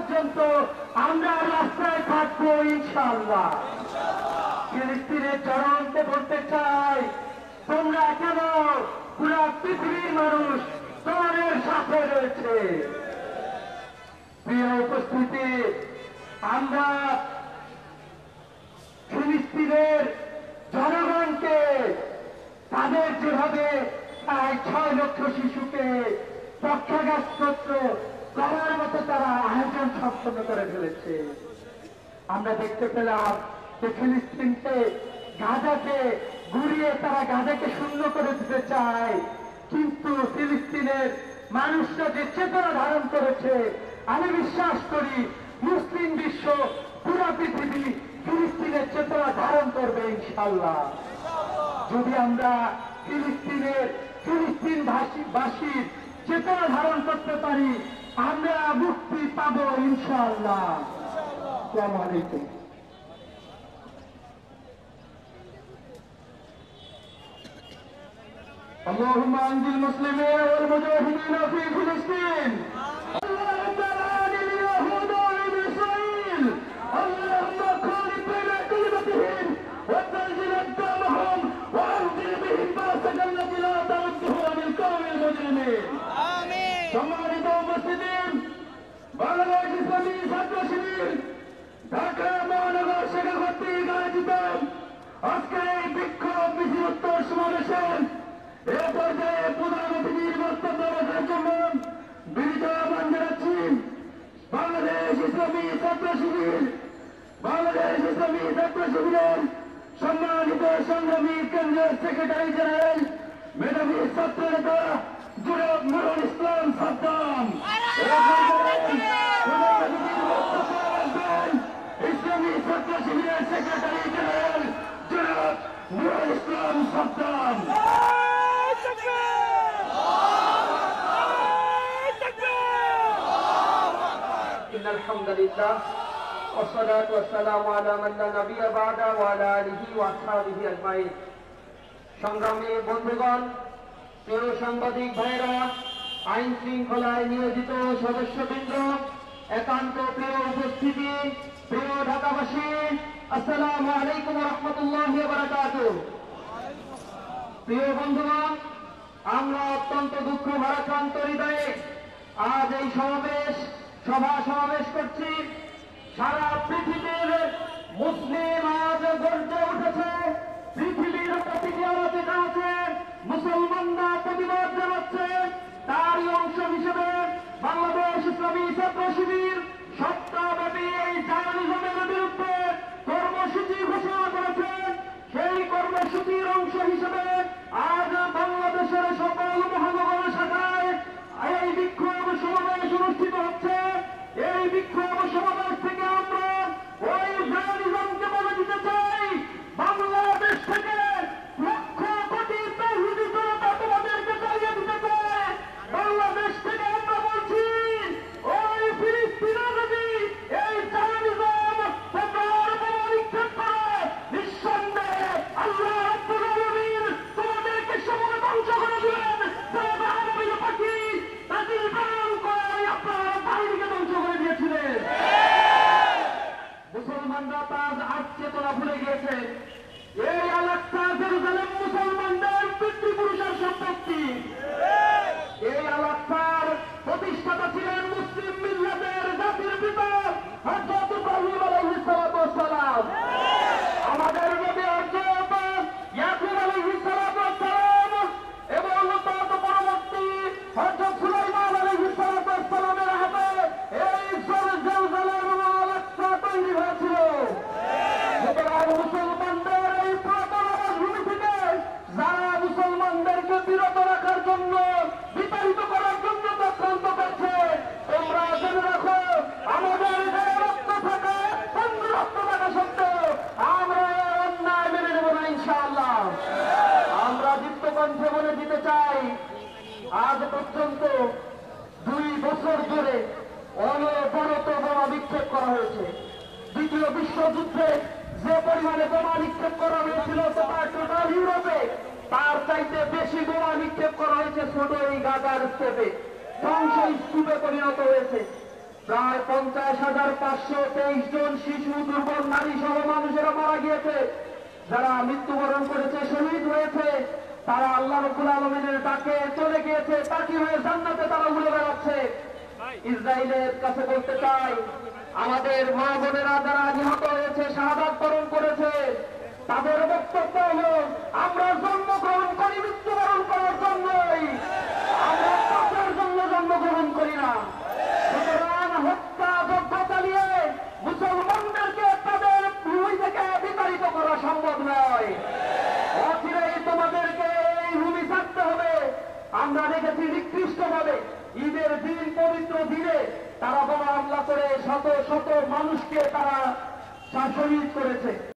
পর্যন্ত আমরা রাস্তায় থাকবো ইনশাআল্লাহ। ফিলিস্তিনের জনগণকে বলতে চাই, তোমরা কেন পুরো পৃথিবীর মানুষ তোমাদের সাথে রয়েছে। প্রিয় উপস্থিতি, আমরা ফিলিস্তিনের জনগণকে তাদের যেভাবে 6 লক্ষ শিশুকে পক্ষাঘাতগ্রস্ত করার মতো তারা আয়োজন সম্পন্ন করে ফেলেছে, আমরা দেখতে পেলাম যে ফিলিস্তিনকে গাজাকে ঘুরিয়ে তারা গাজাকে শূন্য করে দিতে চায়। কিন্তু ফিলিস্তিনের মানুষরা যে চেতনা ধারণ করেছে, আমি বিশ্বাস করি মুসলিম বিশ্ব পুরো পৃথিবী ফিলিস্তিনের চেতনা ধারণ করবে ইনশাআল্লাহ। যদি আমরা ফিলিস্তিন ভাষীর চেতনা ধারণ করতে পারি, আমরা মুক্তি পাবো ইনশাআল্লাহ। আসসালামু আলাইকুম। اللهم انجل المسلمين والمجاهدين في فلسطين. اللهم لعن اليهود وبني اسرائيل. اللهم خالف بين كلمتهم وزلزل اقدامهم وانزل بهم باسك الذي لا ترده عن القوم المجرمين. امين. সম্মানিত উপস্থিতি, বাংলাদেশ ইসলামী ছাত্র শিবির ঢাকা মহানগর শাখা কর্তৃক আয়োজিত আজকে এই বিক্ষোভ মিছিল উত্তর সমাবেশে এ পর্যায়ে প্রধান অতিথির বক্তব্য রাখার জন্য বিনীত আহ্বান জানাচ্ছি বাংলাদেশ ইসলামী ছাত্র শিবিরের সম্মানিত সংগ্রামী কেন্দ্রীয় সেক্রেটারি জেনারেল মেধাবী ছাত্র নেতা জনাব নুরুল ইসলাম সাদ্দাম, ইসলামী ছাত্র শিবিরের সেক্রেটারি জেনারেল জনাব নুরুল ইসলাম সাদ্দাম। আলহামদুলিল্লাহ ওয়াসসালাতু ওয়াসসালামু আলা মান লা নাবিয়্যা বা'দা ওয়া আলা আলিহি ওয়া আসহাবিহি আজমাইন। সংগ্রামী বন্ধুগণ, প্রিয় সাংবাদিক ভাইরা, আইন শৃঙ্খলায় নিয়োজিত সদস্যবৃন্দ, একান্ত প্রিয় উপস্থিতি, প্রিয় ঢাকাবাসী, আসসালামু আলাইকুম ওয়া রাহমাতুল্লাহি ওয়া বারাকাতুহু। প্রিয় বন্ধুগণ, আমরা অত্যন্ত দুঃখ ভারাক্রান্ত হৃদয়ে আজ এই সভা সমাবেশ করছি। সারা পৃথিবীর মুসলিম আজ গর্জে উঠেছে, পৃথিবীর প্রতিটি আলোচিত আছে, মুসলমানরা প্রতিবাদ জানাচ্ছে। তারই অংশ হিসেবে বাংলাদেশ ইসলামী ছাত্র শিবির সপ্তাহব্যাপী এই জার্নালিজমের বিরুদ্ধে কর্মসূচি ঘোষণা করেছে। সেই কর্মসূচির অংশ হিসেবে আজ বাংলাদেশের সকল মহানগর শাখায় এই বিক্ষোভ সমাবেশ অনুষ্ঠিত হচ্ছে। এই বিক্ষোভ সমাবেশ থেকে আমরা ওই জার্নালিজমকে বলে দিতে চাই, বাংলাদেশ থেকে লক্ষ কোটি তৌহিদি জনতা তোমাদেরকে চালিয়ে দিতে চায়। বাংলাদেশ থেকে আমরা বলছি, ওই ফিলিস্তিনে যদি এই জার্নালিজম তোমরা নিক্ষেপ করে, নিঃসন্দেহে আল্লাহ রাব্বুল আলামিন তোমাদেরকে সমূলে ধ্বংস করে দিবেন। পাখি তাদের পালন করে আপনারা বাহিনীকে ধ্বংস করে দিয়েছিলেন। মুসলমানরা তার আজ চেতনা ভুলে গিয়েছে। এই আল-আকসা জেরুজালেম মুসলমানদের পিতৃপুরুষের সম্পত্তি। এই আল-আকসার প্রতিষ্ঠাতা ছিলেন মুসলিম মিল্লাতের জাতির পিতা হযরত ইব্রাহিম আলাইহিস সালাতু ওয়াস সালাম। আমাদের নবী হযরত ইয়াকুব আলাইহিস সালাতু ওয়াস সালাম এবং তার পরবর্তী হযরত সুলাইমান আলাইহিস সালাতু ওয়াস সালামের হাতে এই জেরুজালেম আল-আকসা তৈরি হয়েছিল। সুতরাং মুসলমানদের এই পুরাতন ভূমি থেকে যারা মুসলমানদেরকে বিরত রাখার জন্য, বিতাড়িত করার জন্য চক্রান্ত করছে, তোমরা জেনে রাখো, আমাদের গায়ে রক্ত থাকে, রক্ত থাকা সত্ত্বেও আমরা অন্যায় মেনে নেব না ইনশাআল্লাহ। আমরা দীপ্ত কণ্ঠে বলে দিতে চাই, আজ পর্যন্ত 2 বছর ধরে অনবরত বোমা নিক্ষেপ করা হয়েছে। দ্বিতীয় বিশ্বযুদ্ধে যে পরিমাণে বোমা নিক্ষেপ করা হয়েছিল টোটাল ইউরোপে, তার চাইতে বেশি বোমা নিক্ষেপ করা হয়েছে ছোট এই গাজার স্তূপে। ধ্বংস স্তূপে পরিণত হয়েছে। প্রায় 50,523 জন শিশু, দুর্বল, নারী সহ মানুষেরা মারা গিয়েছে। যারা মৃত্যুবরণ করেছে, শহীদ হয়েছে, তারা আল্লাহ রাব্বুল আলামিনের ডাকে চলে গিয়েছে, তাকি হয়ে জান্নাতে তারা উড়ে বেড়াচ্ছে। ইসরায়েলের কাছে বলতে চাই, আমাদের মা বোনেরা যারা নিহত হয়েছে, শাহাদাত বরণ করেছে, তাদের বক্তব্য হল আমরা জন্মগ্রহণ করি মৃত্যুবরণ করার জন্যই, আমরা পাপের জন্য জন্মগ্রহণ করি না। সুতরাং হত্যা যজ্ঞ চালিয়ে মুসলমানদেরকে তাদের ভূমি থেকে বিতাড়িত করা সম্ভব নয়। অচিরেই তোমাদেরকে এই ভূমি ছাড়তে হবে। আমরা দেখেছি নিকৃষ্টভাবে ঈদের দিন, পবিত্র দিনে তারা বড় হামলা করে শত শত মানুষকে তারা শহীদ করেছে।